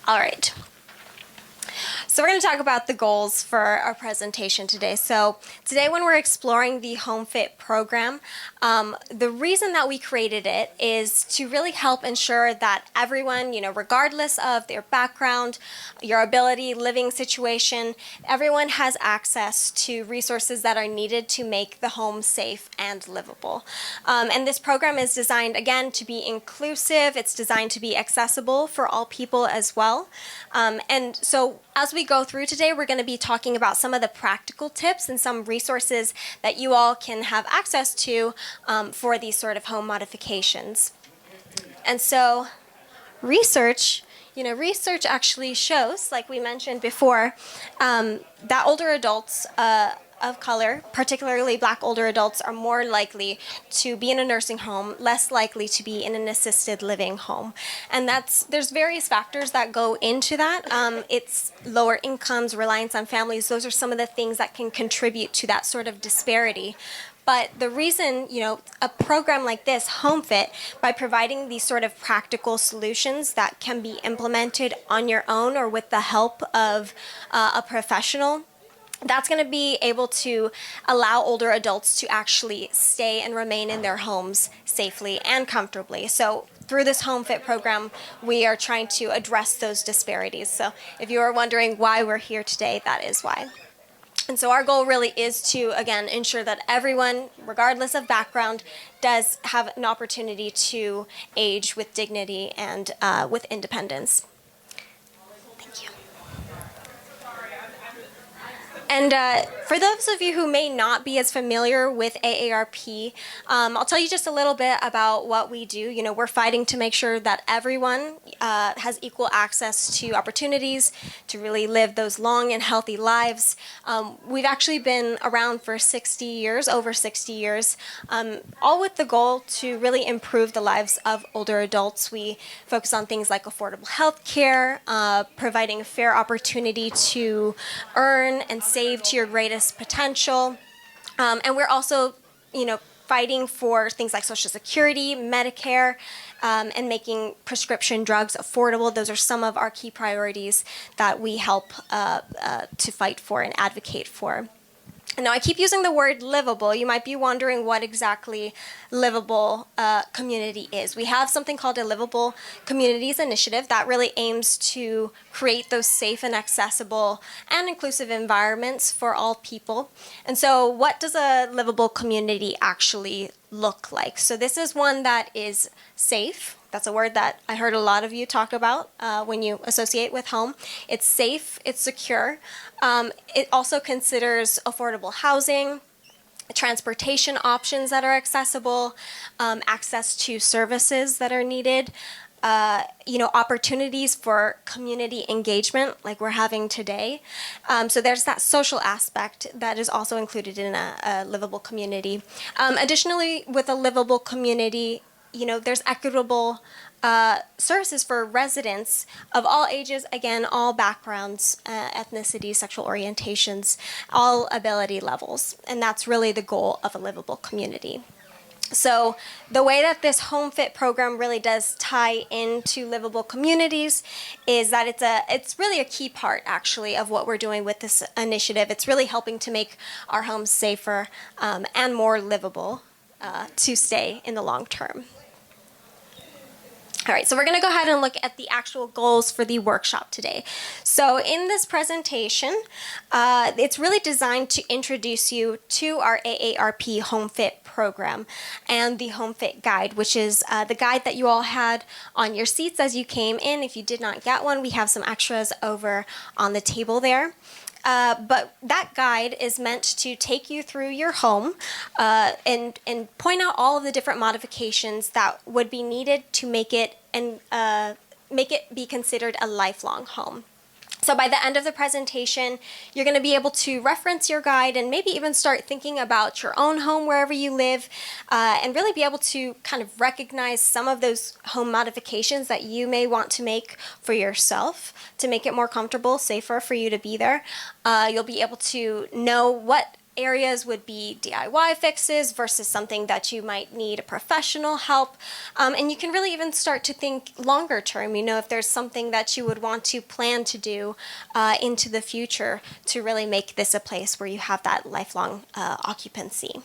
All right. So we're going to talk about the goals for our presentation today. So today when we're exploring the HomeFit program, the reason that we created it is to really help ensure that everyone, regardless of their background, your ability, living situation, everyone has access to resources that are needed to make the home safe and livable. And this program is designed, again, to be inclusive. It's designed to be accessible for all people as well. And so as we go through today, we're going to be talking about some of the practical tips and some resources that you all can have access to for these sort of home modifications. And so research actually shows, like we mentioned before, that older adults of color, particularly Black older adults, are more likely to be in a nursing home, less likely to be in an assisted living home. And there's various factors that go into that. It's lower incomes, reliance on families. Those are some of the things that can contribute to that sort of disparity. But the reason, a program like this, HomeFit, by providing these sort of practical solutions that can be implemented on your own or with the help of a professional, that's going to be able to allow older adults to actually stay and remain in their homes safely and comfortably. So through this HomeFit program, we are trying to address those disparities. So if you are wondering why we're here today, that is why. And so our goal really is to, again, ensure that everyone, regardless of background, does have an opportunity to age with dignity and with independence. Thank you. And for those of you who may not be as familiar with AARP, I'll tell you just a little bit about what we do. We're fighting to make sure that everyone has equal access to opportunities to really live those long and healthy lives. We've actually been around for 60 years, over 60 years, all with the goal to really improve the lives of older adults. We focus on things like affordable health care, providing a fair opportunity to earn and save to your greatest potential. And we're also, fighting for things like Social Security, Medicare, and making prescription drugs affordable. Those are some of our key priorities that we help to fight for and advocate for. Now, I keep using the word livable. You might be wondering what exactly livable community is. We have something called a Livable Communities Initiative that really aims to create those safe and accessible and inclusive environments for all people. And so what does a livable community actually look like? So this is one that is safe. That's a word that I heard a lot of you talk about when you associate with home. It's safe, it's secure. It also considers affordable housing, transportation options that are accessible, access to services that are needed, opportunities for community engagement like we're having today. So there's that social aspect that is also included in a livable community. Additionally, with a livable community, there's equitable services for residents of all ages, again, all backgrounds, ethnicities, sexual orientations, all ability levels. And that's really the goal of a livable community. So the way that this HomeFit program really does tie into livable communities is that it's really a key part, actually, of what we're doing with this initiative. It's really helping to make our homes safer and more livable to stay in the long term. All right, so we're going to go ahead and look at the actual goals for the workshop today. So in this presentation, it's really designed to introduce you to our AARP HomeFit program and the HomeFit guide, which is the guide that you all had on your seats as you came in. If you did not get one, we have some extras over on the table there. But that guide is meant to take you through your home and point out all of the different modifications that would be needed to make it be considered a lifelong home. So by the end of the presentation, you're going to be able to reference your guide and maybe even start thinking about your own home wherever you live, and really be able to kind of recognize some of those home modifications that you may want to make for yourself to make it more comfortable, safer for you to be there. You'll be able to know what areas would be DIY fixes versus something that you might need a professional help. And you can really even start to think longer term, if there's something that you would want to plan to do into the future to really make this a place where you have that lifelong occupancy.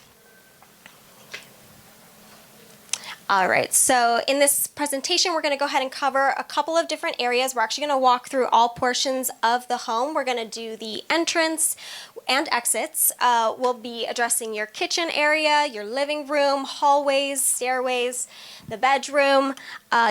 All right, so in this presentation, we're going to go ahead and cover a couple of different areas. We're actually going to walk through all portions of the home. We're going to do the entrance and exits. We'll be addressing your kitchen area, your living room, hallways, stairways, the bedroom,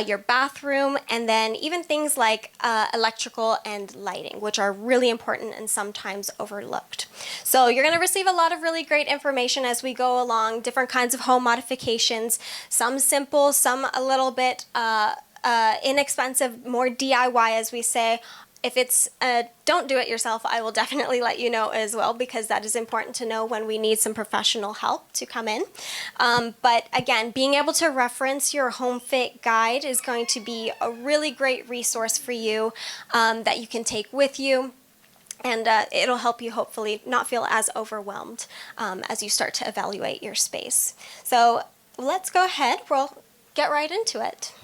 your bathroom, and then even things like electrical and lighting, which are really important and sometimes overlooked. So you're going to receive a lot of really great information as we go along, different kinds of home modifications, some simple, some a little bit inexpensive, more DIY as we say. If it's don't do it yourself, I will definitely let you know as well, because that is important to know when we need some professional help to come in. But again, being able to reference your HomeFit guide is going to be a really great resource for you that you can take with you. And it'll help you hopefully not feel as overwhelmed as you start to evaluate your space. So let's go ahead. We'll get right into it.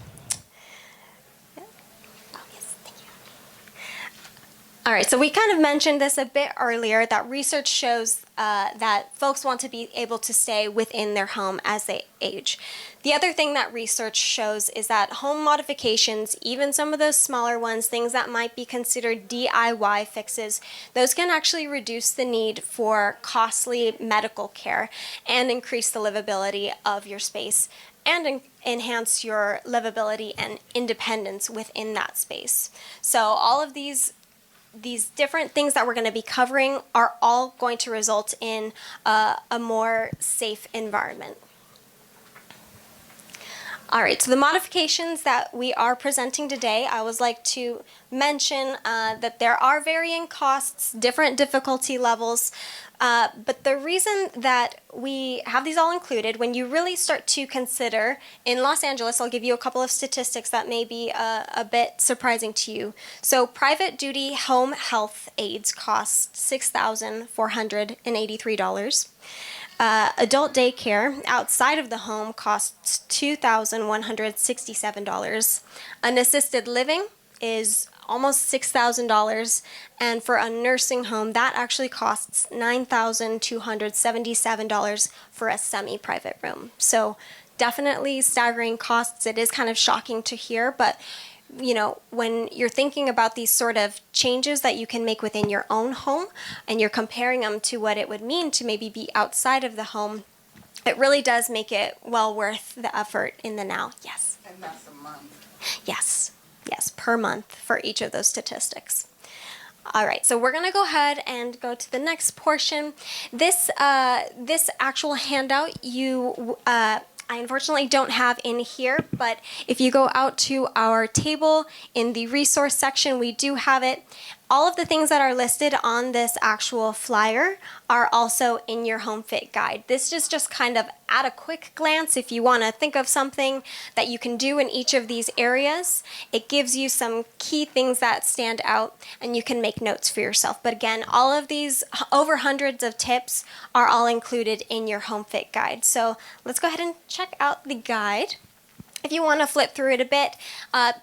All right, so we kind of mentioned this a bit earlier, that research shows that folks want to be able to stay within their home as they age. The other thing that research shows is that home modifications, even some of those smaller ones, things that might be considered DIY fixes, those can actually reduce the need for costly medical care and increase the livability of your space and enhance your livability and independence within that space. So all of these different things that we're going to be covering are all going to result in a more safe environment. All right, so the modifications that we are presenting today, I always like to mention that there are varying costs, different difficulty levels, but the reason that we have these all included, when you really start to consider, in Los Angeles, I'll give you a couple of statistics that may be a bit surprising to you. So private duty home health aides cost $6,483. Adult daycare outside of the home costs $2,167. An assisted living is almost $6,000, and for a nursing home, that actually costs $9,277 for a semi-private room. So definitely staggering costs. It is kind of shocking to hear, but when you're thinking about these sort of changes that you can make within your own home and you're comparing them to what it would mean to maybe be outside of the home, it really does make it well worth the effort in the now. Yes? And that's a month. Yes, per month for each of those statistics. All right, so we're going to go ahead and go to the next portion. This actual handout I unfortunately don't have in here, but if you go out to our table in the resource section, we do have it. All of the things that are listed on this actual flyer are also in your HomeFit guide. This is just kind of at a quick glance if you want to think of something that you can do in each of these areas. It gives you some key things that stand out and you can make notes for yourself. But again, all of these over hundreds of tips are all included in your HomeFit guide. So let's go ahead and check out the guide. If you want to flip through it a bit,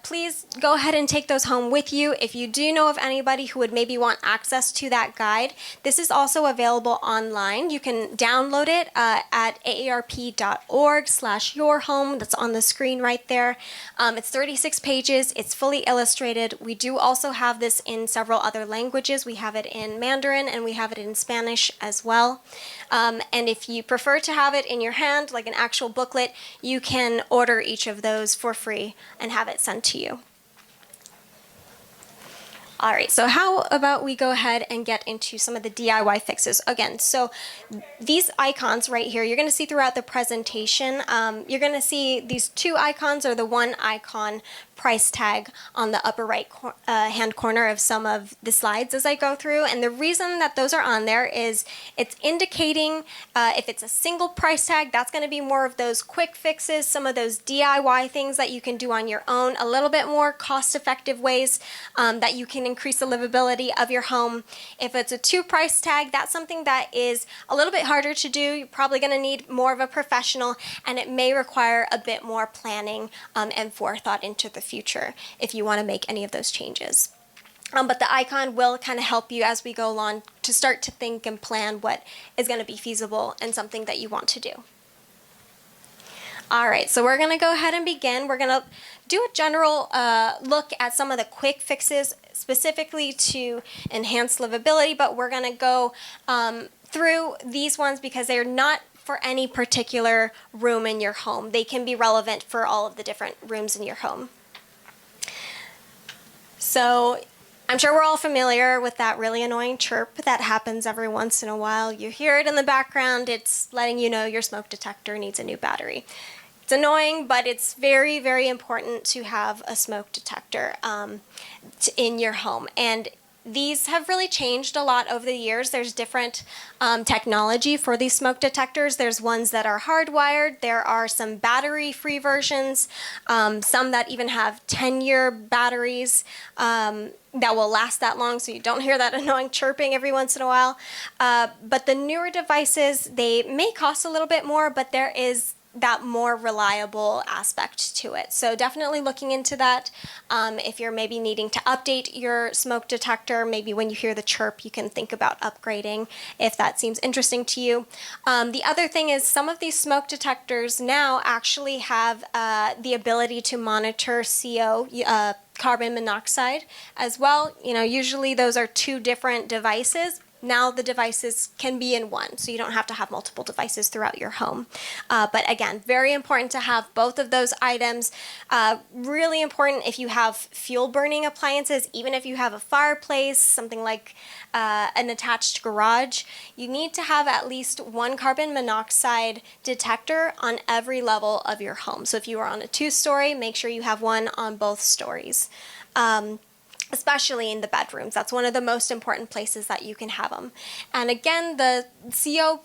please go ahead and take those home with you. If you do know of anybody who would maybe want access to that guide, this is also available online. You can download it at aarp.org/yourhome. That's on the screen right there. It's 36 pages. It's fully illustrated. We do also have this in several other languages. We have it in Mandarin and we have it in Spanish as well. And if you prefer to have it in your hand, like an actual booklet, you can order each of those for free and have it sent to you. All right, so how about we go ahead and get into some of the DIY fixes. Again, so these icons right here, you're going to see throughout the presentation, you're going to see these two icons or the one icon price tag on the upper right hand corner of some of the slides as I go through. And the reason that those are on there is it's indicating if it's a single price tag, that's going to be more of those quick fixes, some of those DIY things that you can do on your own, a little bit more cost-effective ways that you can increase the livability of your home. If it's a 2 price tag, that's something that is a little bit harder to do. You're probably going to need more of a professional, and it may require a bit more planning and forethought into the future if you want to make any of those changes. But the icon will kind of help you as we go along to start to think and plan what is going to be feasible and something that you want to do. All right, so we're going to go ahead and begin. We're going to do a general look at some of the quick fixes specifically to enhance livability, but we're going to go through these ones because they're not for any particular room in your home. They can be relevant for all of the different rooms in your home. So I'm sure we're all familiar with that really annoying chirp that happens every once in a while. You hear it in the background. It's letting you know your smoke detector needs a new battery. It's annoying, but it's very, very important to have a smoke detector in your home. And these have really changed a lot over the years. There's different technology for these smoke detectors. There's ones that are hardwired. There are some battery-free versions, some that even have 10-year batteries that will last that long, so you don't hear that annoying chirping every once in a while. But the newer devices, they may cost a little bit more, but there is that more reliable aspect to it. So definitely looking into that. If you're maybe needing to update your smoke detector, maybe when you hear the chirp, you can think about upgrading if that seems interesting to you. The other thing is some of these smoke detectors now actually have the ability to monitor CO, carbon monoxide as well. You know, usually those are 2 different devices. Now the devices can be in one, so you don't have to have multiple devices throughout your home. But again, very important to have both of those items. Really important if you have fuel burning appliances, even if you have a fireplace, something like an attached garage, you need to have at least 1 carbon monoxide detector on every level of your home. So if you are on a 2-story, make sure you have one on both stories. Especially in the bedrooms. That's one of the most important places that you can have them. And again, the CO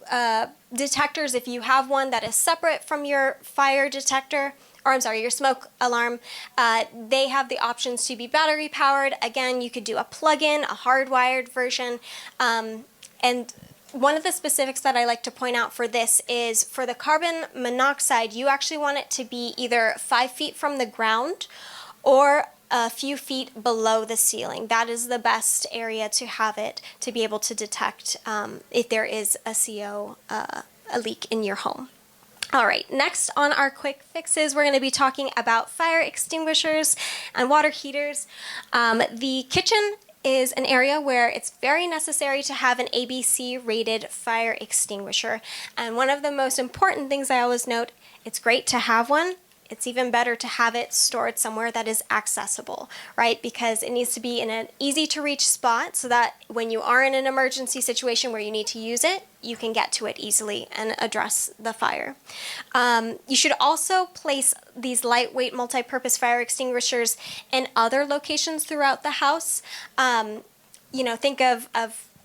detectors, if you have one that is separate from your fire detector, or I'm sorry, your smoke alarm, they have the options to be battery powered. Again, you could do a plug-in, a hardwired version. And one of the specifics that I like to point out for this is for the carbon monoxide, you actually want it to be either 5 feet from the ground or a few feet below the ceiling. That is the best area to have it to be able to detect if there is a CO, a leak in your home. All right, next on our quick fixes, we're going to be talking about fire extinguishers and water heaters. The kitchen is an area where it's very necessary to have an ABC rated fire extinguisher. And one of the most important things I always note, it's great to have one. It's even better to have it stored somewhere that is accessible, right? Because it needs to be in an easy to reach spot so that when you are in an emergency situation where you need to use it, you can get to it easily and address the fire. You should also place these lightweight multi-purpose fire extinguishers in other locations throughout the house. You know, think of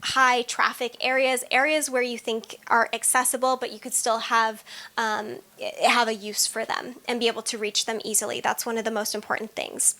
high traffic areas where you think are accessible, but you could still have a use for them and be able to reach them easily. That's one of the most important things.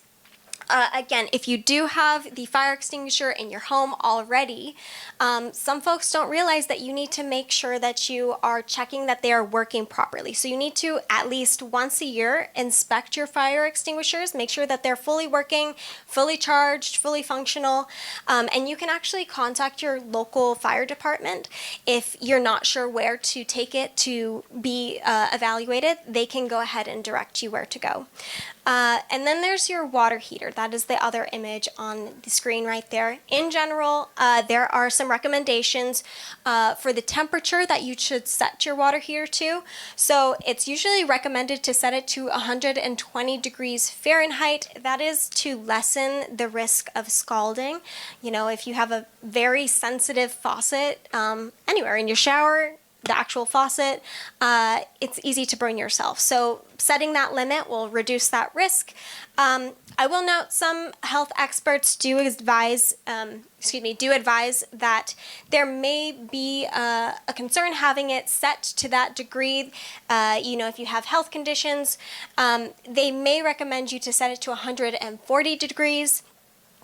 Again, if you do have the fire extinguisher in your home already, some folks don't realize that you need to make sure that you are checking that they are working properly. So you need to at least once a year inspect your fire extinguishers, make sure that they're fully working, fully charged, fully functional, and you can actually contact your local fire department if you're not sure where to take it to be evaluated. They can go ahead and direct you where to go. And then there's your water heater. That is the other image on the screen right there. In general, there are some recommendations for the temperature that you should set your water heater to. So it's usually recommended to set it to 120 degrees Fahrenheit. That is to lessen the risk of scalding. You know, if you have a very sensitive faucet anywhere in your shower, the actual faucet, it's easy to burn yourself. So setting that limit will reduce that risk. I will note some health experts do advise that there may be a concern having it set to that degree. If you have health conditions, they may recommend you to set it to 140 degrees.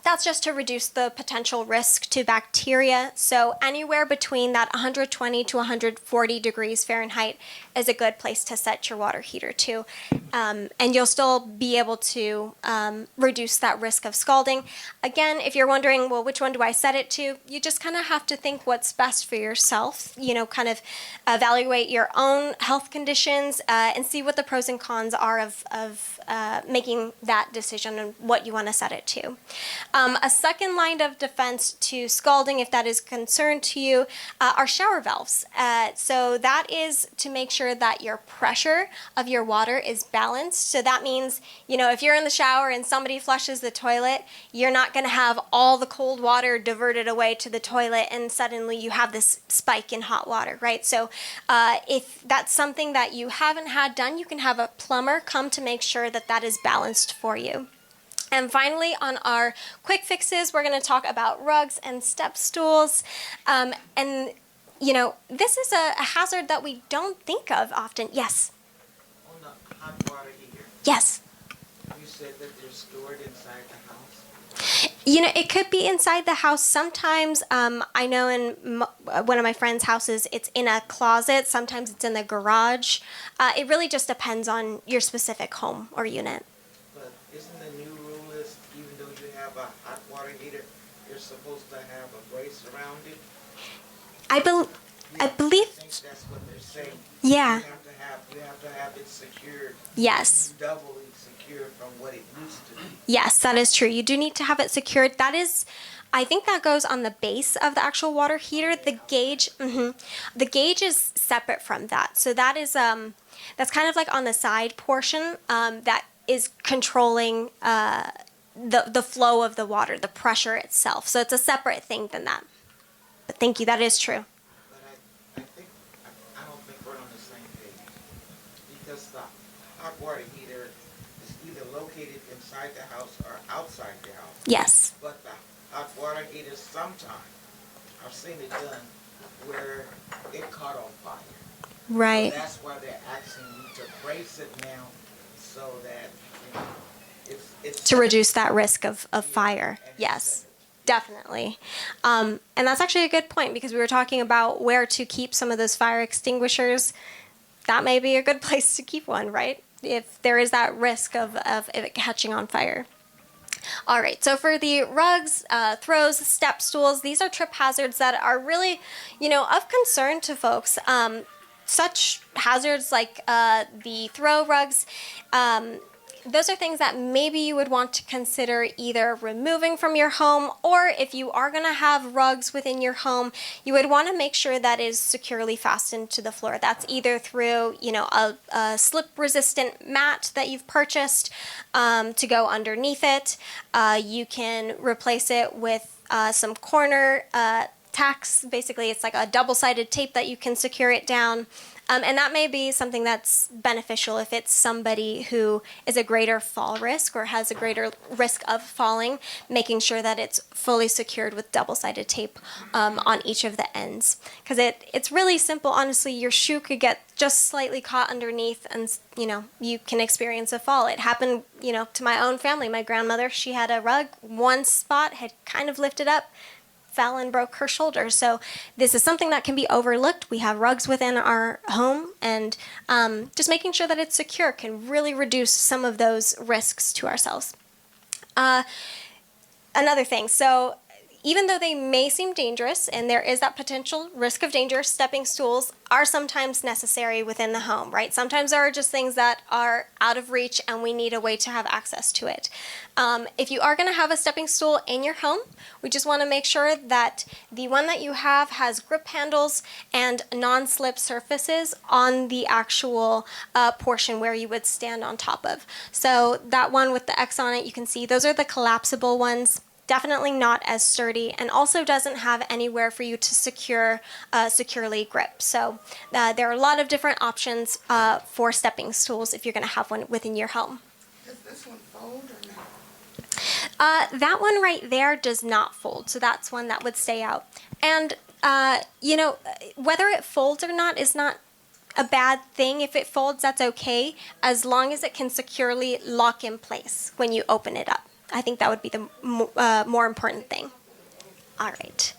That's just to reduce the potential risk to bacteria. So anywhere between that 120 to 140 degrees Fahrenheit is a good place to set your water heater to. And you'll still be able to reduce that risk of scalding. Again, if you're wondering, well, which one do I set it to? You just kind of have to think what's best for yourself, kind of evaluate your own health conditions and see what the pros and cons are of making that decision and what you want to set it to. A second line of defense to scalding, if that is a concern to you, are shower valves. So that is to make sure that your pressure of your water is balanced. So that means, if you're in the shower and somebody flushes the toilet, you're not going to have all the cold water diverted away to the toilet and suddenly you have this spike in hot water, right? So if that's something that you haven't had done, you can have a plumber come to make sure that that is balanced for you. And finally, on our quick fixes, we're going to talk about rugs and step stools. This is a hazard that we don't think of often. Yes? On the hot water heater, Yes. you said that they're stored inside the house? It could be inside the house. Sometimes, I know in one of my friend's houses, it's in a closet. Sometimes it's in the garage. It really just depends on your specific home or unit. But isn't the new rule is even though you have a hot water heater, you're supposed to have a brace around it? I believe. think that's what they're saying. Yeah. You have to have it secured. Yes. Doubly secured from what it used to be. Yes, that is true. You do need to have it secured. I think that goes on the base of the actual water heater. The gauge, the gauge is separate from that. So that is, that's kind of like on the side portion that is controlling the flow of the water, the pressure itself. So it's a separate thing than that. But thank you, that is true. But I don't think we're on the same page. Because the hot water heater is either located inside the house or outside the house. Yes. But the hot water heater, sometimes, I've seen it done where it caught on fire. Right. So that's why they're asking you to brace it now so that it's To reduce that risk of fire. Yes, definitely. And that's actually a good point because we were talking about where to keep some of those fire extinguishers. That may be a good place to keep one, right? If there is that risk of it catching on fire. All right, so for the rugs, throws, step stools, these are trip hazards that are really, of concern to folks. Such hazards like the throw rugs, those are things that maybe you would want to consider either removing from your home, or if you are going to have rugs within your home, you would want to make sure that is securely fastened to the floor. That's either through, a slip-resistant mat that you've purchased to go underneath it. You can replace it with some corner tacks. Basically, it's like a double-sided tape that you can secure it down. And that may be something that's beneficial if it's somebody who is a greater fall risk or has a greater risk of falling, making sure that it's fully secured with double-sided tape on each of the ends. Because it's really simple. Honestly, your shoe could get just slightly caught underneath and, you can experience a fall. It happened, to my own family. My grandmother, she had a rug. One spot had kind of lifted up, fell and broke her shoulder. So this is something that can be overlooked. We have rugs within our home, and just making sure that it's secure can really reduce some of those risks to ourselves. Another thing, so even though they may seem dangerous and there is that potential risk of danger, stepping stools are sometimes necessary within the home, right? Sometimes there are just things that are out of reach and we need a way to have access to it. If you are going to have a stepping stool in your home, we just want to make sure that the one that you have has grip handles and non-slip surfaces on the actual portion where you would stand on top of. So that one with the X on it, you can see those are the collapsible ones. definitely not as sturdy, and also doesn't have anywhere for you to securely grip. So there are a lot of different options for stepping stools if you're going to have one within your home. Does this one fold or not? That one right there does not fold, so that's one that would stay out. And, whether it folds or not is not a bad thing. If it folds, that's okay, as long as it can securely lock in place when you open it up. I think that would be the more important thing. All right.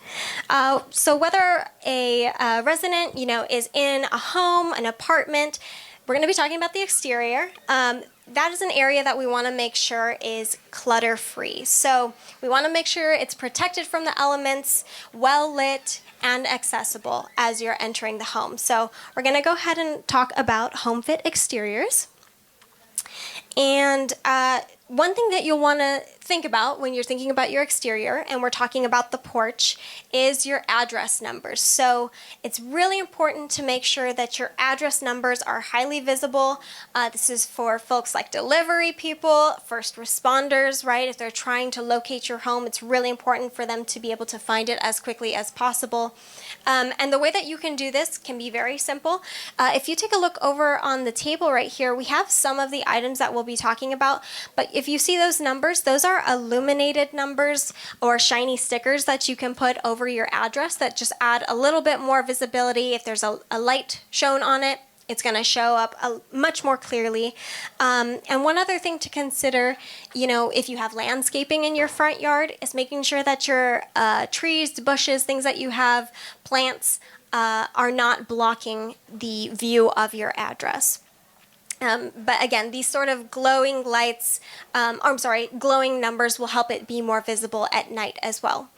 So whether a resident, is in a home, an apartment, we're going to be talking about the exterior. That is an area that we want to make sure is clutter-free. So we want to make sure it's protected from the elements, well lit, and accessible as you're entering the home. So we're going to go ahead and talk about HomeFit exteriors. And one thing that you'll want to think about when you're thinking about your exterior, and we're talking about the porch, is your address numbers. So it's really important to make sure that your address numbers are highly visible. This is for folks like delivery people, first responders, right? If they're trying to locate your home, it's really important for them to be able to find it as quickly as possible. And the way that you can do this can be very simple. If you take a look over on the table right here, we have some of the items that we'll be talking about, but if you see those numbers, those are illuminated numbers or shiny stickers that you can put over your address that just add a little bit more visibility. If there's a light shown on it, it's going to show up much more clearly. And one other thing to consider, if you have landscaping in your front yard, is making sure that your trees, bushes, things that you have, plants, are not blocking the view of your address. But again, these sort of glowing lights, glowing numbers will help it be more visible at night as well.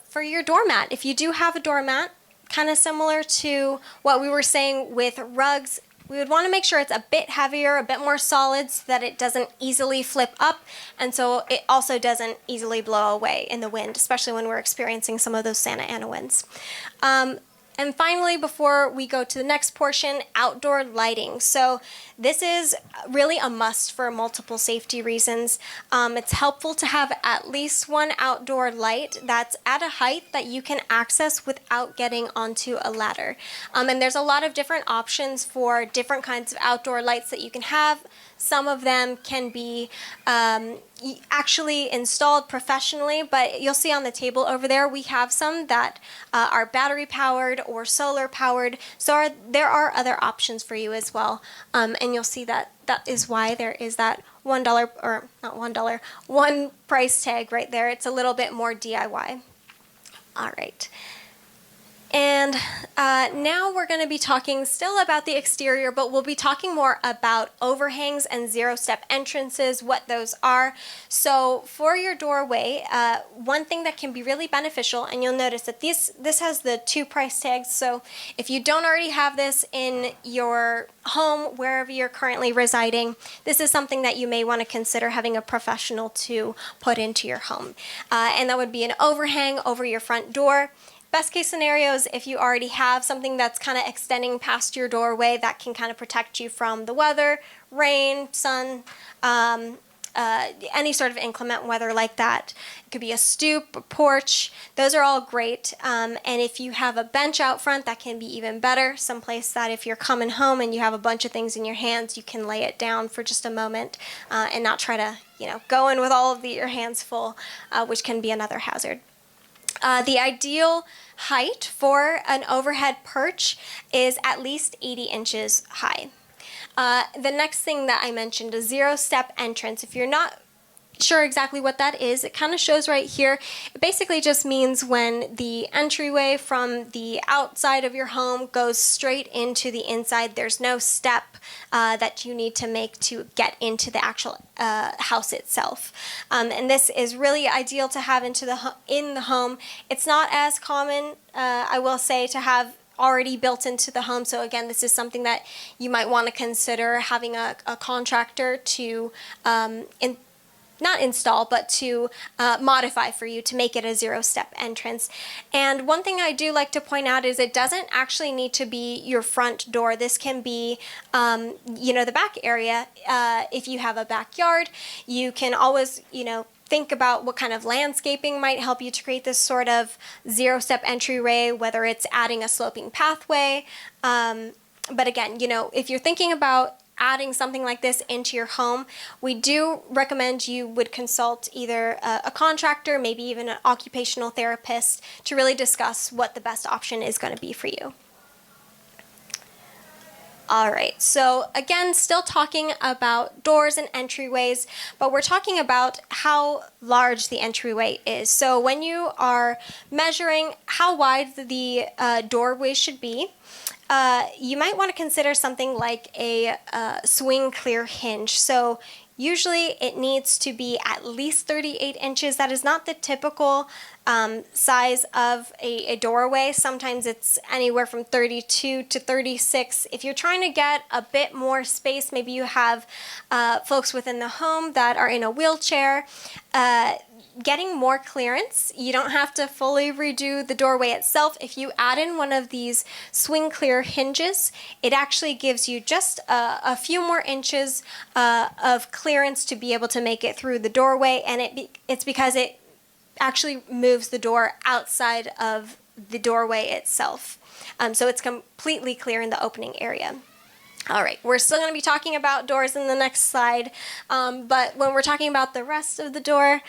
For your doormat, if you do have a doormat, kind of similar to what we were saying with rugs, we would want to make sure it's a bit heavier, a bit more solid, so that it doesn't easily flip up, and so it also doesn't easily blow away in the wind, especially when we're experiencing some of those Santa Ana winds. And finally, before we go to the next portion, outdoor lighting. So this is really a must for multiple safety reasons. It's helpful to have at least one outdoor light that's at a height that you can access without getting onto a ladder. And there's a lot of different options for different kinds of outdoor lights that you can have. Some of them can be actually installed professionally, but you'll see on the table over there we have some that are battery powered or solar powered. So there are other options for you as well, and you'll see that is why there is that $1 or not $1, one price tag right there. It's a little bit more DIY. All right. And now we're going to be talking still about the exterior, but we'll be talking more about overhangs and zero-step entrances, what those are. So for your doorway, one thing that can be really beneficial, and you'll notice that this has the 2 price tags, so if you don't already have this in your home, wherever you're currently residing, this is something that you may want to consider having a professional to put into your home. And that would be an overhang over your front door. Best case scenarios, if you already have something that's kind of extending past your doorway that can kind of protect you from the weather, rain, sun, any sort of inclement weather like that. It could be a stoop, a porch. Those are all great. And if you have a bench out front, that can be even better. Someplace that if you're coming home and you have a bunch of things in your hands, you can lay it down for just a moment and not try to, go in with all of your hands full, which can be another hazard. The ideal height for an overhead perch is at least 80 inches high. The next thing that I mentioned, a zero-step entrance. If you're not sure exactly what that is, it kind of shows right here. It basically just means when the entryway from the outside of your home goes straight into the inside, there's no step that you need to make to get into the actual house itself. And this is really ideal to have in the home. It's not as common, I will say, to have already built into the home. So again, this is something that you might want to consider having a contractor to not install, but to modify for you to make it a zero-step entrance. And one thing I do like to point out is it doesn't actually need to be your front door. This can be, the back area. If you have a backyard, you can always, think about what kind of landscaping might help you to create this sort of zero-step entryway, whether it's adding a sloping pathway. But again, if you're thinking about adding something like this into your home, we do recommend you would consult either a contractor, maybe even an occupational therapist, to really discuss what the best option is going to be for you. All right, so again, still talking about doors and entryways, but we're talking about how large the entryway is. So when you are measuring how wide the doorway should be, you might want to consider something like a swing clear hinge. So usually it needs to be at least 38 inches. That is not the typical size of a doorway. Sometimes it's anywhere from 32 to 36. If you're trying to get a bit more space, maybe you have folks within the home that are in a wheelchair, getting more clearance, you don't have to fully redo the doorway itself. If you add in one of these swing clear hinges, it actually gives you just a few more inches of clearance to be able to make it through the doorway, and it's because it actually moves the door outside of the doorway itself. So it's completely clear in the opening area. All right, we're still going to be talking about doors in the next slide, but when we're talking about the rest of the door,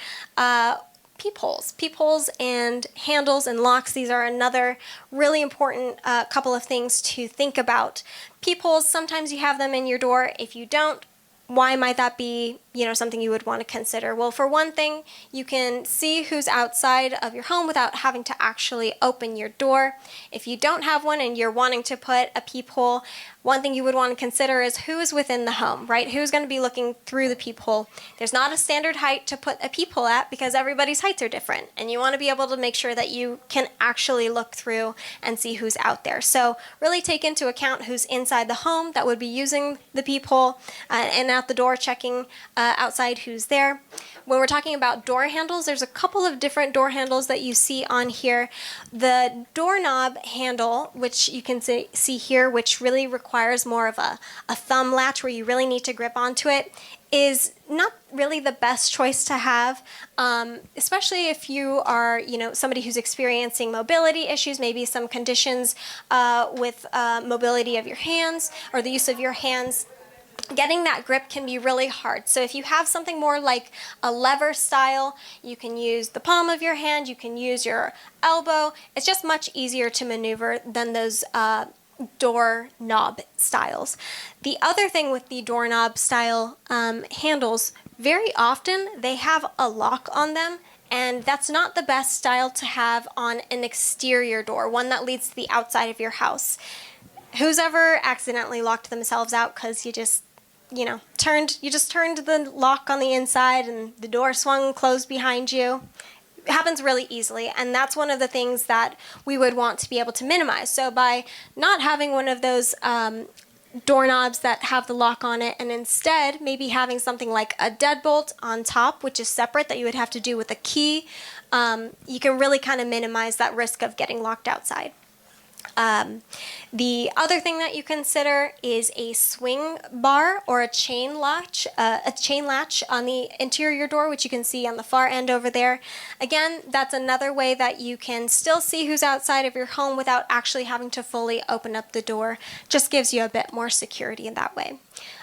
peepholes and handles and locks, these are another really important couple of things to think about. Peepholes, sometimes you have them in your door. If you don't, why might that be, something you would want to consider? Well, for one thing, you can see who's outside of your home without having to actually open your door. If you don't have one and you're wanting to put a peephole, one thing you would want to consider is who is within the home, right? Who's going to be looking through the peephole? There's not a standard height to put a peephole at because everybody's heights are different, and you want to be able to make sure that you can actually look through and see who's out there. So really take into account who's inside the home that would be using the peephole, and out the door checking outside who's there. When we're talking about door handles, there's a couple of different door handles that you see on here. The doorknob handle, which you can see here, which really requires more of a thumb latch where you really need to grip onto it, is not really the best choice to have, especially if you are, somebody who's experiencing mobility issues, maybe some conditions with mobility of your hands or the use of your hands. Getting that grip can be really hard. So if you have something more like a lever style, you can use the palm of your hand, you can use your elbow. It's just much easier to maneuver than those door knob styles. The other thing with the doorknob style handles, very often they have a lock on them, and that's not the best style to have on an exterior door, one that leads to the outside of your house. Who's ever accidentally locked themselves out because you just turned the lock on the inside and the door swung closed behind you? It happens really easily, and that's one of the things that we would want to be able to minimize. So by not having one of those doorknobs that have the lock on it, and instead maybe having something like a deadbolt on top, which is separate, that you would have to do with a key, you can really kind of minimize that risk of getting locked outside. The other thing that you consider is a swing bar or a chain latch on the interior door, which you can see on the far end over there. Again, that's another way that you can still see who's outside of your home without actually having to fully open up the door. Just gives you a bit more security in that way.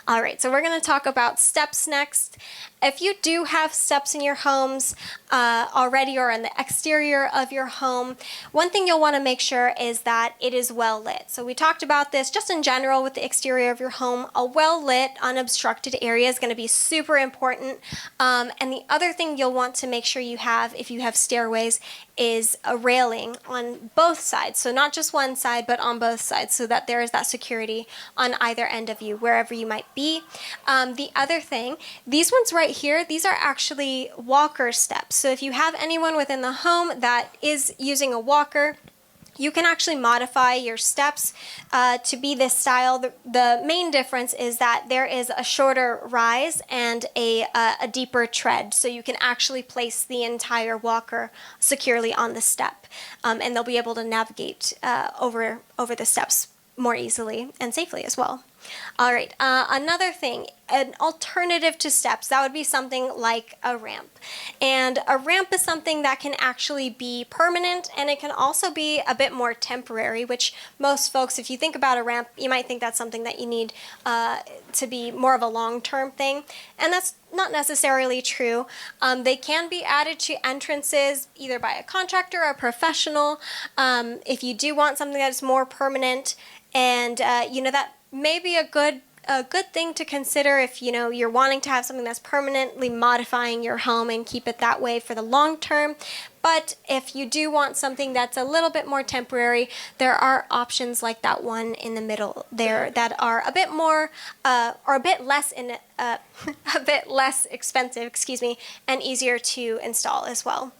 All right, so we're going to talk about steps next. If you do have steps in your homes already or in the exterior of your home, one thing you'll want to make sure is that it is well lit. So we talked about this just in general with the exterior of your home. A well lit, unobstructed area is going to be super important. And the other thing you'll want to make sure you have, if you have stairways, is a railing on both sides. So not just one side, but on both sides, so that there is that security on either end of you, wherever you might be. The other thing, these ones right here, these are actually walker steps. So if you have anyone within the home that is using a walker, you can actually modify your steps to be this style. The main difference is that there is a shorter rise and a deeper tread, so you can actually place the entire walker securely on the step, and they'll be able to navigate over the steps more easily and safely as well. All right, another thing, an alternative to steps, that would be something like a ramp. And a ramp is something that can actually be permanent, and it can also be a bit more temporary, which most folks, if you think about a ramp, you might think that's something that you need to be more of a long-term thing. And that's not necessarily true. They can be added to entrances either by a contractor or a professional. If you do want something that's more permanent, and that may be a good thing to consider if you're wanting to have something that's permanently modifying your home and keep it that way for the long term. But if you do want something that's a little bit more temporary, there are options like that one in the middle there that are a bit more or a bit less a bit less expensive, and easier to install as well.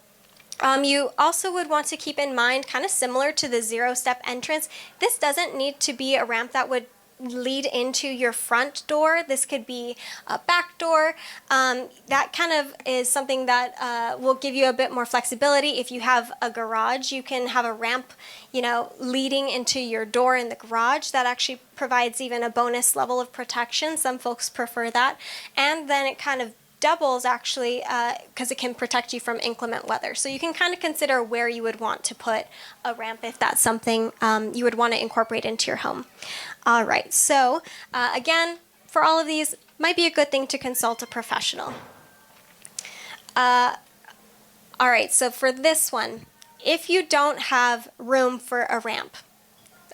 You also would want to keep in mind, kind of similar to the zero-step entrance, this doesn't need to be a ramp that would lead into your front door. This could be a back door. That kind of is something that will give you a bit more flexibility. If you have a garage, you can have a ramp, leading into your door in the garage. That actually provides even a bonus level of protection. Some folks prefer that. And then it kind of doubles actually because it can protect you from inclement weather. So you can kind of consider where you would want to put a ramp if that's something you would want to incorporate into your home. All right, so again, for all of these, might be a good thing to consult a professional. All right, so for this one, if you don't have room for a ramp,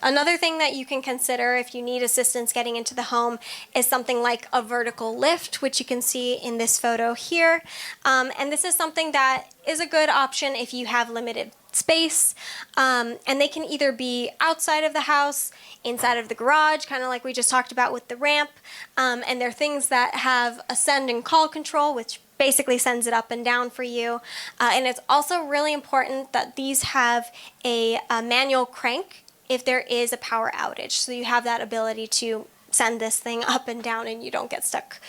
another thing that you can consider if you need assistance getting into the home is something like a vertical lift, which you can see in this photo here. And this is something that is a good option if you have limited space. And they can either be outside of the house, inside of the garage, kind of like we just talked about with the ramp. And they're things that have ascend and call control, which basically sends it up and down for you. And it's also really important that these have a manual crank if there is a power outage. So you have that ability to send this thing up and down and you don't get stuck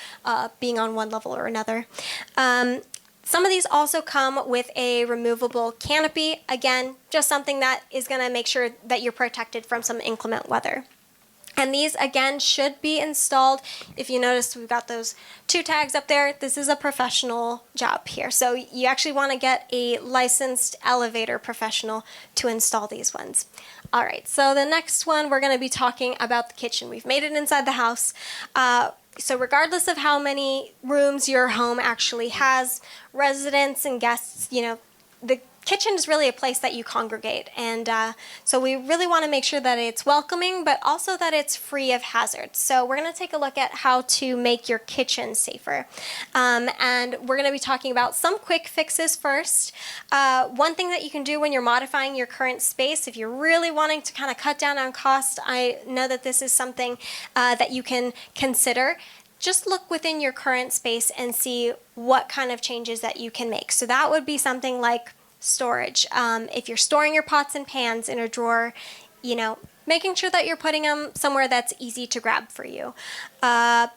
being on one level or another. Some of these also come with a removable canopy. Again, just something that is going to make sure that you're protected from some inclement weather. And these, again, should be installed. If you notice, we've got those 2 tags up there. This is a professional job here. So you actually want to get a licensed elevator professional to install these ones. All right, so the next one, we're going to be talking about the kitchen. We've made it inside the house. So regardless of how many rooms your home actually has, residents and guests, the kitchen is really a place that you congregate. And so we really want to make sure that it's welcoming, but also that it's free of hazards. So we're going to take a look at how to make your kitchen safer. And we're going to be talking about some quick fixes first. One thing that you can do when you're modifying your current space, if you're really wanting to kind of cut down on cost, I know that this is something that you can consider. Just look within your current space and see what kind of changes that you can make. So that would be something like storage. If you're storing your pots and pans in a drawer, making sure that you're putting them somewhere that's easy to grab for you. Another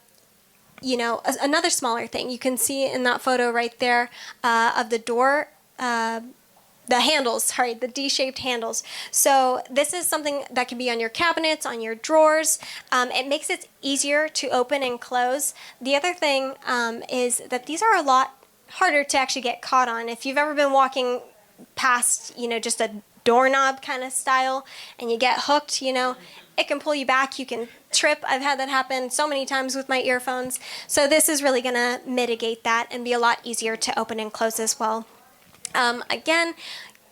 smaller thing you can see in that photo right there of the door, the handles, the D-shaped handles. So this is something that can be on your cabinets, on your drawers. It makes it easier to open and close. The other thing is that these are a lot harder to actually get caught on. If you've ever been walking past, just a doorknob kind of style and you get hooked, it can pull you back. You can trip. I've had that happen so many times with my earphones. So this is really going to mitigate that and be a lot easier to open and close as well. Again,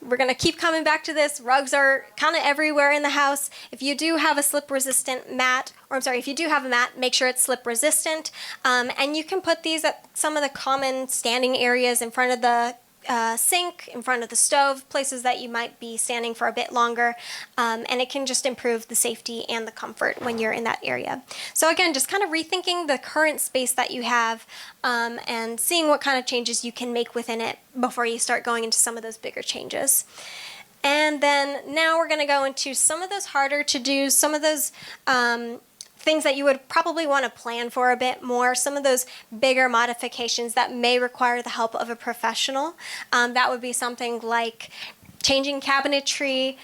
we're going to keep coming back to this. Rugs are kind of everywhere in the house. If you do have a slip-resistant mat, if you do have a mat, make sure it's slip-resistant. And you can put these at some of the common standing areas in front of the sink, in front of the stove, places that you might be standing for a bit longer, and it can just improve the safety and the comfort when you're in that area. So again, just kind of rethinking the current space that you have and seeing what kind of changes you can make within it before you start going into some of those bigger changes. And then now we're going to go into some of those harder to do, some of those things that you would probably want to plan for a bit more, some of those bigger modifications that may require the help of a professional. That would be something like changing cabinetry,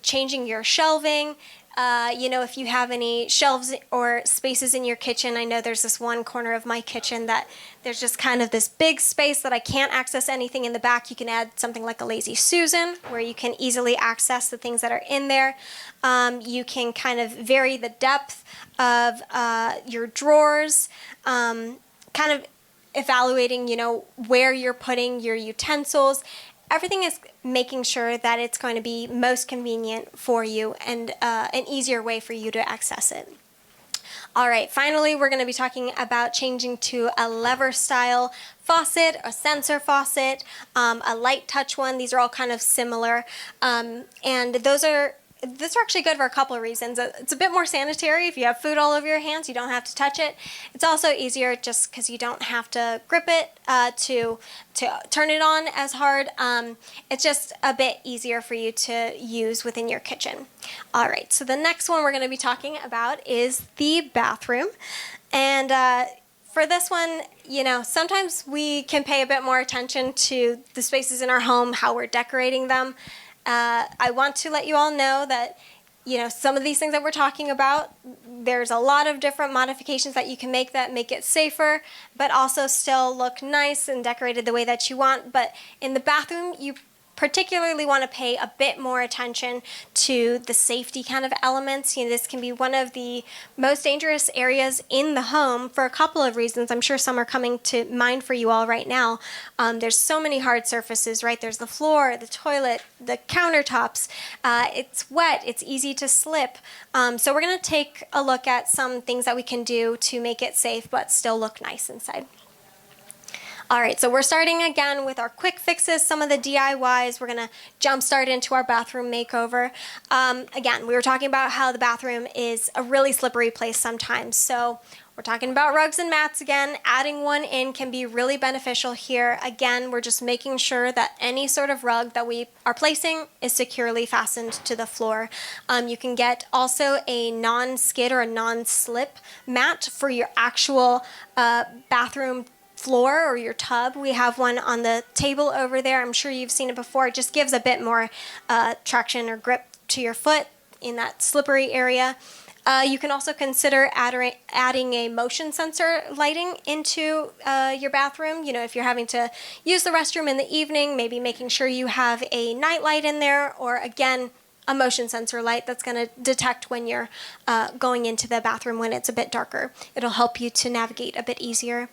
changing your shelving, if you have any shelves or spaces in your kitchen. I know there's this one corner of my kitchen that there's just kind of this big space that I can't access anything in the back. You can add something like a Lazy Susan where you can easily access the things that are in there. You can kind of vary the depth of your drawers, kind of evaluating, where you're putting your utensils. Everything is making sure that it's going to be most convenient for you and an easier way for you to access it. All right, finally, we're going to be talking about changing to a lever style faucet, a sensor faucet, a light touch one. These are all kind of similar. And those are actually good for a couple of reasons. It's a bit more sanitary. If you have food all over your hands, you don't have to touch it. It's also easier just because you don't have to grip it to turn it on as hard. It's just a bit easier for you to use within your kitchen. All right, so the next one we're going to be talking about is the bathroom. And for this one, sometimes we can pay a bit more attention to the spaces in our home, how we're decorating them. I want to let you all know that, some of these things that we're talking about, there's a lot of different modifications that you can make that make it safer, but also still look nice and decorated the way that you want. But in the bathroom, you particularly want to pay a bit more attention to the safety kind of elements. This can be one of the most dangerous areas in the home for a couple of reasons. I'm sure some are coming to mind for you all right now. There's so many hard surfaces, right? There's the floor, the toilet, the countertops. It's wet, it's easy to slip. So we're going to take a look at some things that we can do to make it safe but still look nice inside. All right, so we're starting again with our quick fixes, some of the DIYs. We're going to jump start into our bathroom makeover. Again, we were talking about how the bathroom is a really slippery place sometimes. So we're talking about rugs and mats again. Adding one in can be really beneficial here. Again, we're just making sure that any sort of rug that we are placing is securely fastened to the floor. You can get also a non-skid or a non-slip mat for your actual bathroom floor or your tub. We have one on the table over there. I'm sure you've seen it before. It just gives a bit more traction or grip to your foot in that slippery area. You can also consider adding a motion sensor lighting into your bathroom. If you're having to use the restroom in the evening, maybe making sure you have a night light in there, or again, a motion sensor light that's going to detect when you're going into the bathroom when it's a bit darker. It'll help you to navigate a bit easier.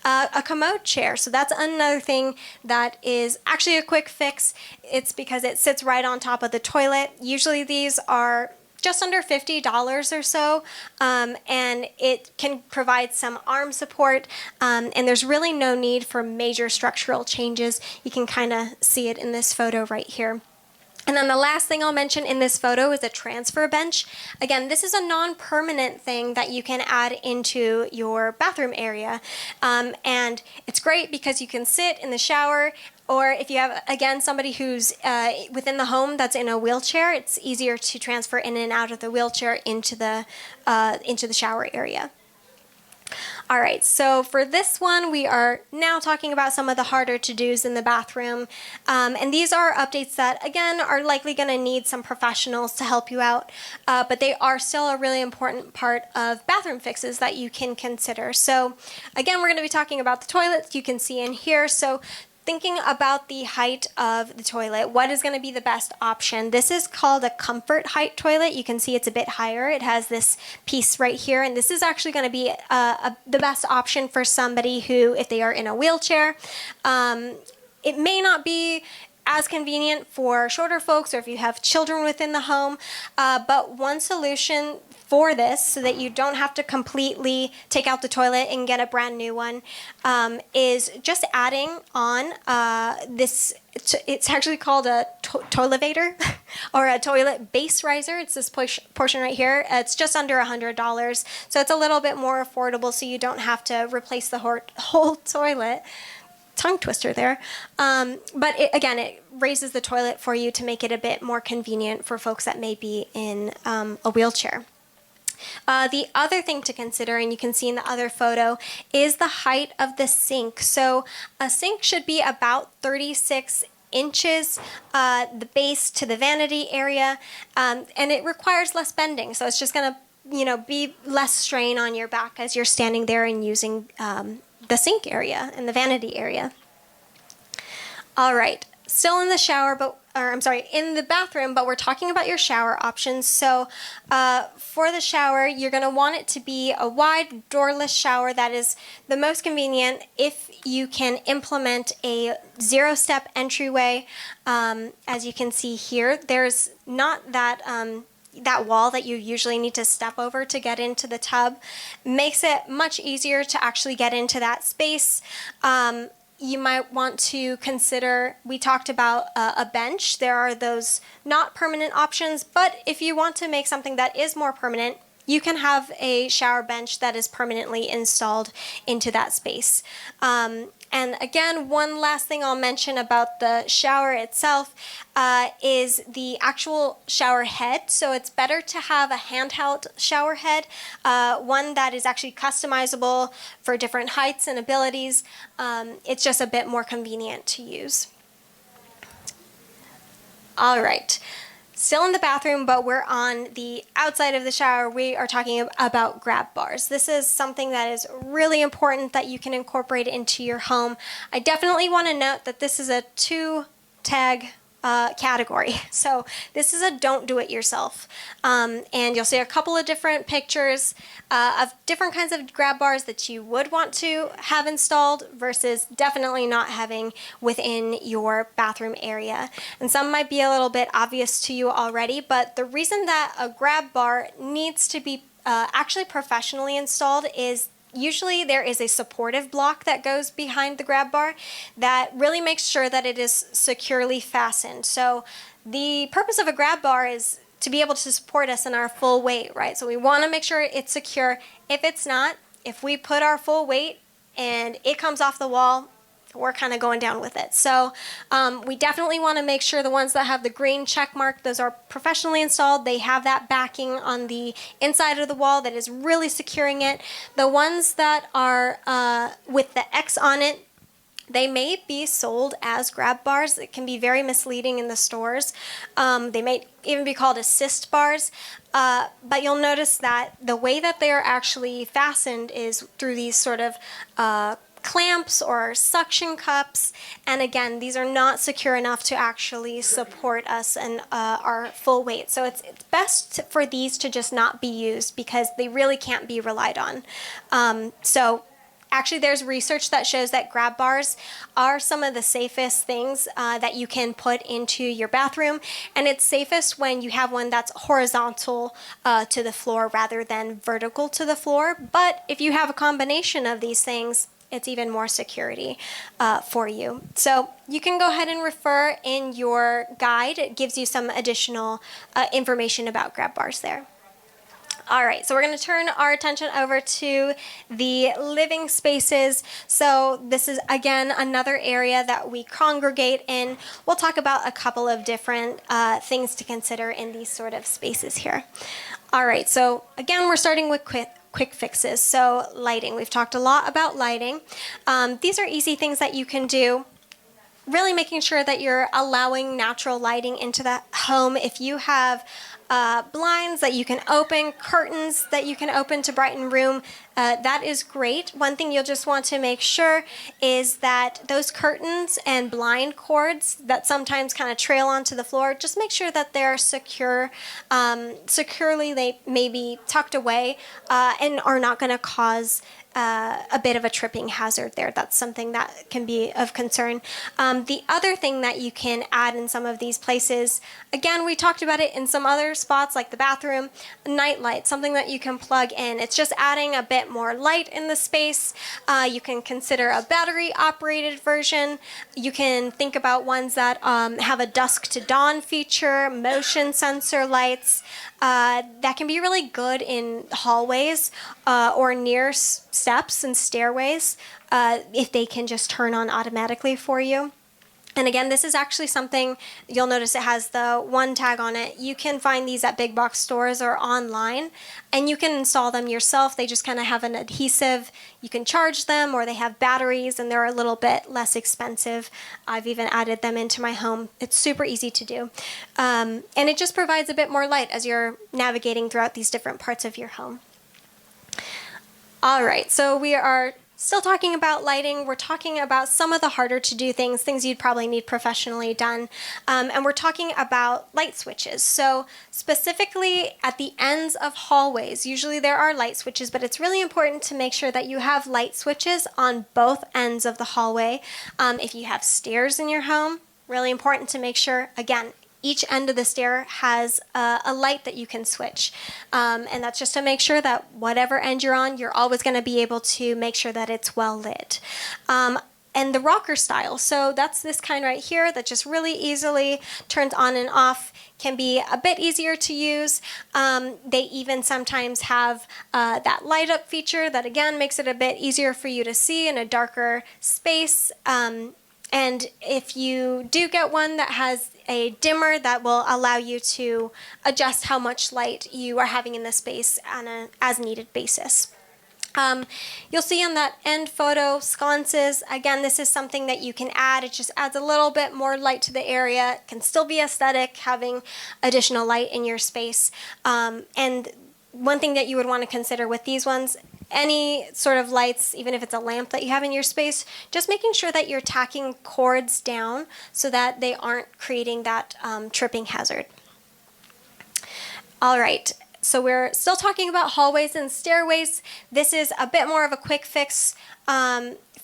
A commode chair. So that's another thing that is actually a quick fix. It's because it sits right on top of the toilet. Usually these are just under $50 or so, and it can provide some arm support, and there's really no need for major structural changes. You can kind of see it in this photo right here. And then the last thing I'll mention in this photo is a transfer bench. Again, this is a non-permanent thing that you can add into your bathroom area. And it's great because you can sit in the shower, or if you have, again, somebody who's within the home that's in a wheelchair, it's easier to transfer in and out of the wheelchair into the shower area. All right, so for this one, we are now talking about some of the harder to-dos in the bathroom. And these are updates that, again, are likely going to need some professionals to help you out. But they are still a really important part of bathroom fixes that you can consider. So, again, we're going to be talking about the toilets you can see in here. So, thinking about the height of the toilet, what is going to be the best option? This is called a comfort height toilet. You can see it's a bit higher. It has this piece right here, and this is actually going to be the best option for somebody who, if they are in a wheelchair, it may not be as convenient for shorter folks or if you have children within the home, but one solution for this, so that you don't have to completely take out the toilet and get a brand new one, is just adding on this. It's actually called a toilevator or a toilet base riser. It's this portion right here. It's just under $100, so it's a little bit more affordable, so you don't have to replace the whole toilet. Tongue twister there. But it raises the toilet for you to make it a bit more convenient for folks that may be in a wheelchair. The other thing to consider, and you can see in the other photo, is the height of the sink. So a sink should be about 36 inches the base to the vanity area, and it requires less bending. So it's just going to be less strain on your back as you're standing there and using the sink area and the vanity area. All right, still in the shower, in the bathroom, but we're talking about your shower options. So for the shower, you're going to want it to be a wide, doorless shower that is the most convenient if you can implement a zero-step entryway. As you can see here, there's not that wall that you usually need to step over to get into the tub. Makes it much easier to actually get into that space. You might want to consider, we talked about a bench. There are those not permanent options, but if you want to make something that is more permanent, you can have a shower bench that is permanently installed into that space. And again, one last thing I'll mention about the shower itself is the actual shower head. So it's better to have a handheld shower head, one that is actually customizable for different heights and abilities. It's just a bit more convenient to use. All right. Still in the bathroom, but we're on the outside of the shower. We are talking about grab bars. This is something that is really important that you can incorporate into your home. I definitely want to note that this is a 2-tag category. So this is a don't do it yourself. And you'll see a couple of different pictures of different kinds of grab bars that you would want to have installed versus definitely not having within your bathroom area. And some might be a little bit obvious to you already, but the reason that a grab bar needs to be actually professionally installed is usually there is a supportive block that goes behind the grab bar that really makes sure that it is securely fastened. So the purpose of a grab bar is to be able to support us in our full weight, right? So we want to make sure it's secure. If it's not, if we put our full weight and it comes off the wall, we're kind of going down with it. So we definitely want to make sure the ones that have the green check mark, those are professionally installed. They have that backing on the inside of the wall that is really securing it. The ones that are with the X on it, they may be sold as grab bars. It can be very misleading in the stores. They may even be called assist bars. But you'll notice that the way that they are actually fastened is through these sort of clamps or suction cups, and again, these are not secure enough to actually support us and our full weight. So it's best for these to just not be used because they really can't be relied on. So actually, there's research that shows that grab bars are some of the safest things that you can put into your bathroom, and it's safest when you have one that's horizontal to the floor rather than vertical to the floor. But if you have a combination of these things, it's even more security for you. So you can go ahead and refer in your guide. It gives you some additional information about grab bars there. All right, so we're going to turn our attention over to the living spaces. So this is, again, another area that we congregate in. We'll talk about a couple of different things to consider in these sort of spaces here. All right, so again, we're starting with quick fixes. So lighting, we've talked a lot about lighting. These are easy things that you can do. Really making sure that you're allowing natural lighting into the home. If you have blinds that you can open, curtains that you can open to brighten room, that is great. One thing you'll just want to make sure is that those curtains and blind cords that sometimes kind of trail onto the floor, just make sure that they're secure, securely they may be tucked away and are not going to cause a bit of a tripping hazard there. That's something that can be of concern. The other thing that you can add in some of these places, again, we talked about it in some other spots like the bathroom, night light, something that you can plug in. It's just adding a bit more light in the space. You can consider a battery operated version. You can think about ones that have a dusk to dawn feature, motion sensor lights. That can be really good in hallways or near steps and stairways if they can just turn on automatically for you. And again, this is actually something you'll notice it has the one tag on it. You can find these at big box stores or online, and you can install them yourself. They just kind of have an adhesive. You can charge them, or they have batteries, and they're a little bit less expensive. I've even added them into my home. It's super easy to do. And it just provides a bit more light as you're navigating throughout these different parts of your home. All right, so we are still talking about lighting. We're talking about some of the harder to do things you'd probably need professionally done. And we're talking about light switches. So specifically at the ends of hallways, usually there are light switches, but it's really important to make sure that you have light switches on both ends of the hallway. If you have stairs in your home, really important to make sure, again, each end of the stair has a light that you can switch. And that's just to make sure that whatever end you're on, you're always going to be able to make sure that it's well lit. And the rocker style, so that's this kind right here that just really easily turns on and off, can be a bit easier to use. They even sometimes have that light up feature that again makes it a bit easier for you to see in a darker space. And if you do get one that has a dimmer, that will allow you to adjust how much light you are having in the space on an as needed basis. You'll see on that end photo sconces. Again, this is something that you can add. It just adds a little bit more light to the area. It can still be aesthetic, having additional light in your space. And one thing that you would want to consider with these ones, any sort of lights, even if it's a lamp that you have in your space, just making sure that you're tacking cords down so that they aren't creating that tripping hazard. All right, so we're still talking about hallways and stairways. This is a bit more of a quick fix.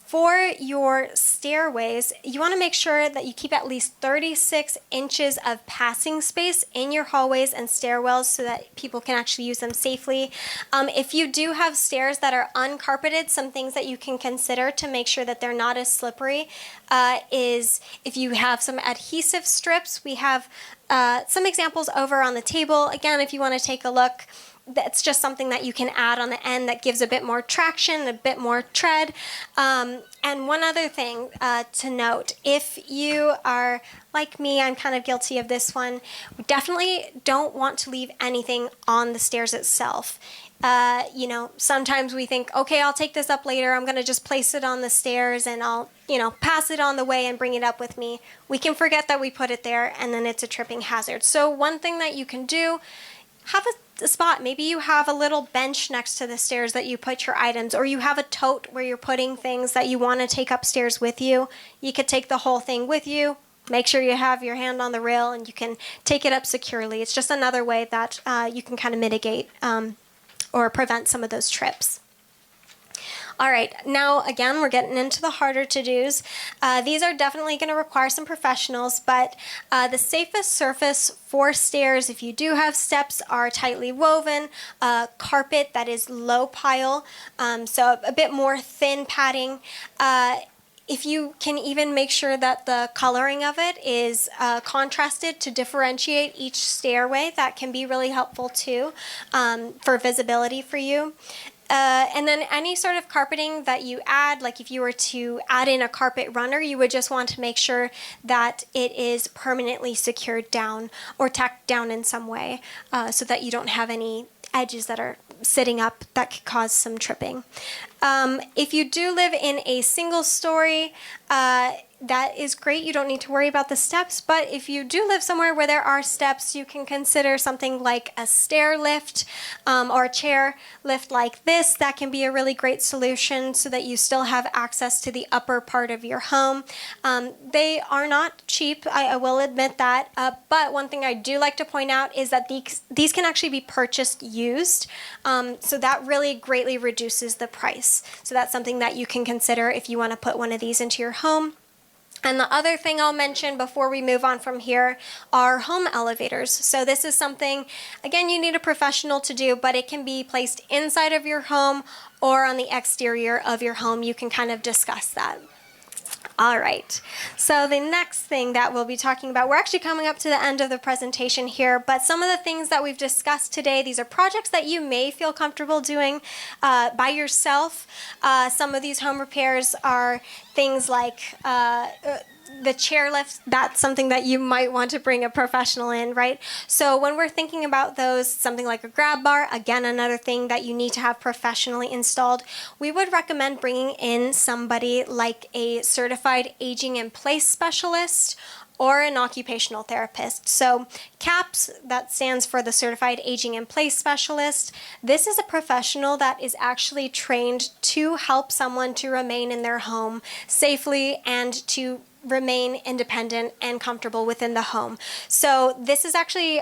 For your stairways, you want to make sure that you keep at least 36 inches of passing space in your hallways and stairwells so that people can actually use them safely. If you do have stairs that are uncarpeted, some things that you can consider to make sure that they're not as slippery is if you have some adhesive strips. We have some examples over on the table. Again, if you want to take a look, that's just something that you can add on the end that gives a bit more traction, a bit more tread. And one other thing to note, if you are like me, I'm kind of guilty of this one, we definitely don't want to leave anything on the stairs itself. Sometimes we think, okay, I'll take this up later. I'm going to just place it on the stairs and I'll, pass it on the way and bring it up with me. We can forget that we put it there and then it's a tripping hazard. So one thing that you can do, have a spot. Maybe you have a little bench next to the stairs that you put your items, or you have a tote where you're putting things that you want to take upstairs with you. You could take the whole thing with you. Make sure you have your hand on the rail and you can take it up securely. It's just another way that you can kind of mitigate or prevent some of those trips. All right, now again, we're getting into the harder to-dos. These are definitely going to require some professionals, but the safest surface for stairs, if you do have steps, are tightly woven, carpet that is low pile, so a bit more thin padding. If you can even make sure that the coloring of it is contrasted to differentiate each stairway, that can be really helpful too for visibility for you. And then any sort of carpeting that you add, like if you were to add in a carpet runner, you would just want to make sure that it is permanently secured down or tacked down in some way so that you don't have any edges that are sitting up that could cause some tripping. If you do live in a single story, that is great. You don't need to worry about the steps, but if you do live somewhere where there are steps, you can consider something like a stair lift or a chair lift like this. That can be a really great solution so that you still have access to the upper part of your home. They are not cheap, I will admit that, but one thing I do like to point out is that these can actually be purchased used, so that really greatly reduces the price. So that's something that you can consider if you want to put one of these into your home. And the other thing I'll mention before we move on from here are home elevators. So this is something, again, you need a professional to do, but it can be placed inside of your home or on the exterior of your home. You can kind of discuss that. All right, so the next thing that we'll be talking about, we're actually coming up to the end of the presentation here, but some of the things that we've discussed today, these are projects that you may feel comfortable doing by yourself. Some of these home repairs are things like the chairlift, that's something that you might want to bring a professional in, right? So when we're thinking about those, something like a grab bar, again, another thing that you need to have professionally installed, we would recommend bringing in somebody like a certified aging in place specialist or an occupational therapist. So CAPS, that stands for the Certified Aging in Place Specialist. This is a professional that is actually trained to help someone to remain in their home safely and to remain independent and comfortable within the home. So this is actually,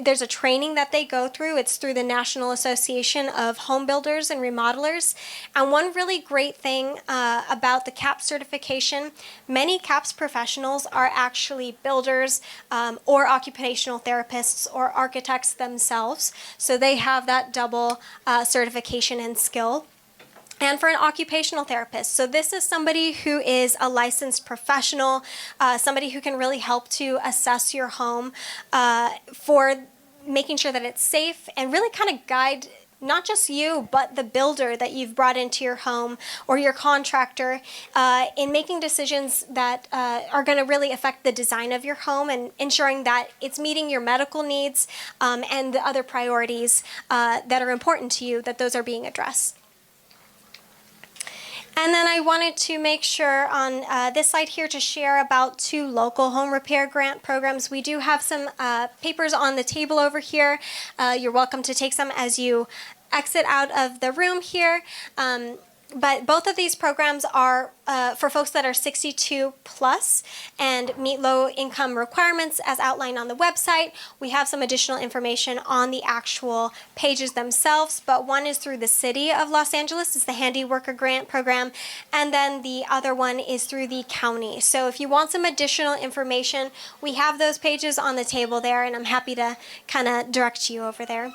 there's a training that they go through. It's through the National Association of Home Builders and Remodelers. And one really great thing about the CAPS certification, many CAPS professionals are actually builders or occupational therapists or architects themselves. So they have that double certification and skill. And for an occupational therapist. So this is somebody who is a licensed professional, somebody who can really help to assess your home for making sure that it's safe and really kind of guide not just you, but the builder that you've brought into your home or your contractor in making decisions that are going to really affect the design of your home and ensuring that it's meeting your medical needs and the other priorities that are important to you, that those are being addressed. And then I wanted to make sure on this slide here to share about 2 local home repair grant programs. We do have some papers on the table over here. You're welcome to take some as you exit out of the room here. But both of these programs are for folks that are 62 plus and meet low income requirements as outlined on the website. We have some additional information on the actual pages themselves, but one is through the City of Los Angeles. It's the Handy Worker Grant Program, and then the other one is through the county. So if you want some additional information, we have those pages on the table there, and I'm happy to kind of direct you over there.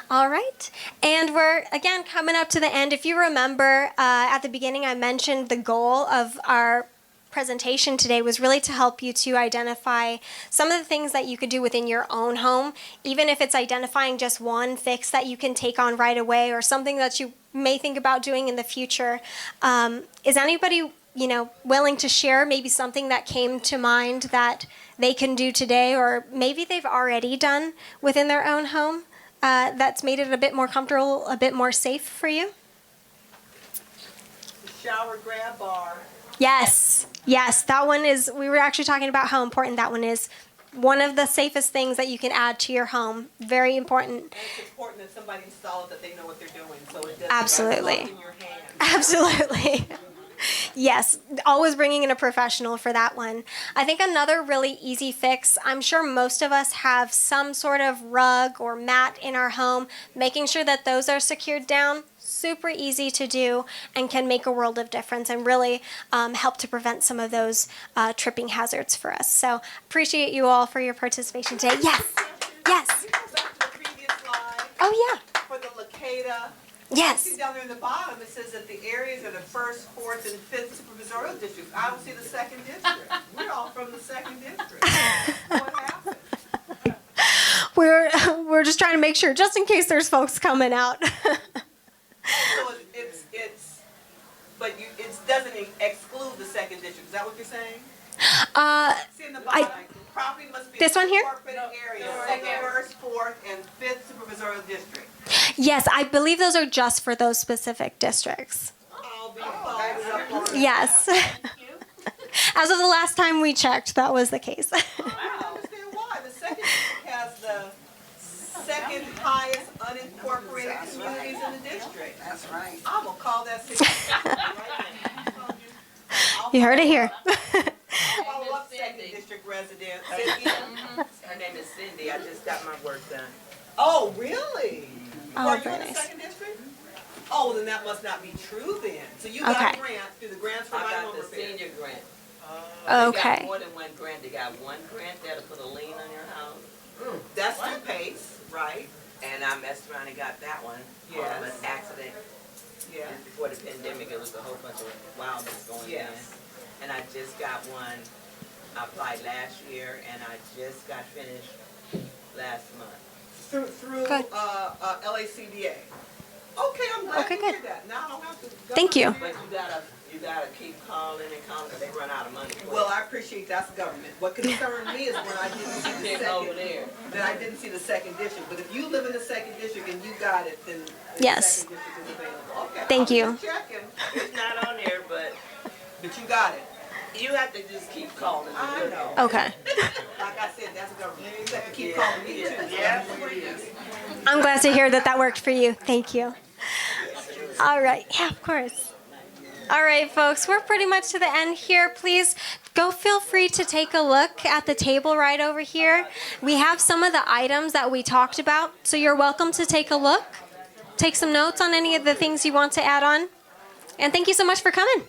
All right, and we're again coming up to the end. If you remember at the beginning, I mentioned the goal of our presentation today was really to help you to identify some of the things that you could do within your own home, even if it's identifying just one fix that you can take on right away or something that you may think about doing in the future. Is anybody willing to share maybe something that came to mind that they can do today, or maybe they've already done within their own home? That's made it a bit more comfortable, a bit more safe for you? The shower grab bar. Yes, that one is, we were actually talking about how important that one is. One of the safest things that you can add to your home. Very important. And it's important that somebody install it, that they know what they're doing, so it doesn't Absolutely. get in your hand. Absolutely. Yes, always bringing in a professional for that one. I think another really easy fix, I'm sure most of us have some sort of rug or mat in our home, making sure that those are secured down. Super easy to do and can make a world of difference and really help to prevent some of those tripping hazards for us. So appreciate you all for your participation today. Yes. Yes. Can we go back to the previous slide? Oh, yeah. For the Lacada. Yes. See down there in the bottom, it says that the areas are the 1st, 4th, and 5th supervisorial districts. I don't see the 2nd district. We're all from the 2nd district. What happened? We're just trying to make sure, just in case there's folks coming out. So but it doesn't exclude the 2nd district. Is that what you're saying? See in the bottom, property must be This one here? incorporated area, 2nd, 1st, 4th, and 5th supervisorial district. Yes, I believe those are just for those specific districts. I'll be following up on Yes. As of the last time we checked, that was the case. I don't understand why. The 2nd district has the 2nd highest unincorporated communities in the district. That's right. I'm gonna call that city. You heard it here. Follow up 2nd district residents. Cindy? Her name is Cindy. I just got my work done. Oh, really? Oh, Were you very in the nice. 2nd district? Oh, well, then that must not be true then. So you got Okay. a grant through the grants for I my got home the repair. senior grant. They Okay. got more than one grant. They got one grant that'll put a lien on your house. That's the pace, right? And I messed around and got that one. Yes. From an accident. Yeah. Just before the pandemic, it was a whole bunch of wildness going Yes. in. And I just got one. I applied last year, and I just got finished last month. Through Good. LACDA. Okay, I'm glad Okay, to good. hear that. Now I don't have to go Thank you. But you gotta, You gotta keep calling and calling, 'cause they run out of money. Well, I appreciate that's government. What concerned me is when I didn't see the Check over second, there. that I didn't see the second district. But if you live in the second district and you got it, then Yes. the second district is available. Okay. Thank I'm you. just checking. It's not on there, but But you got it. you have to just keep calling. I know. Okay. Like I said, that's government. You have to keep calling me too. Yeah. I'm glad to hear that that worked for you. Thank you. All right. Yeah, of course. All right, folks, we're pretty much to the end here. Please go feel free to take a look at the table right over here. We have some of the items that we talked about, so you're welcome to take a look. Take some notes on any of the things you want to add on. And thank you so much for coming.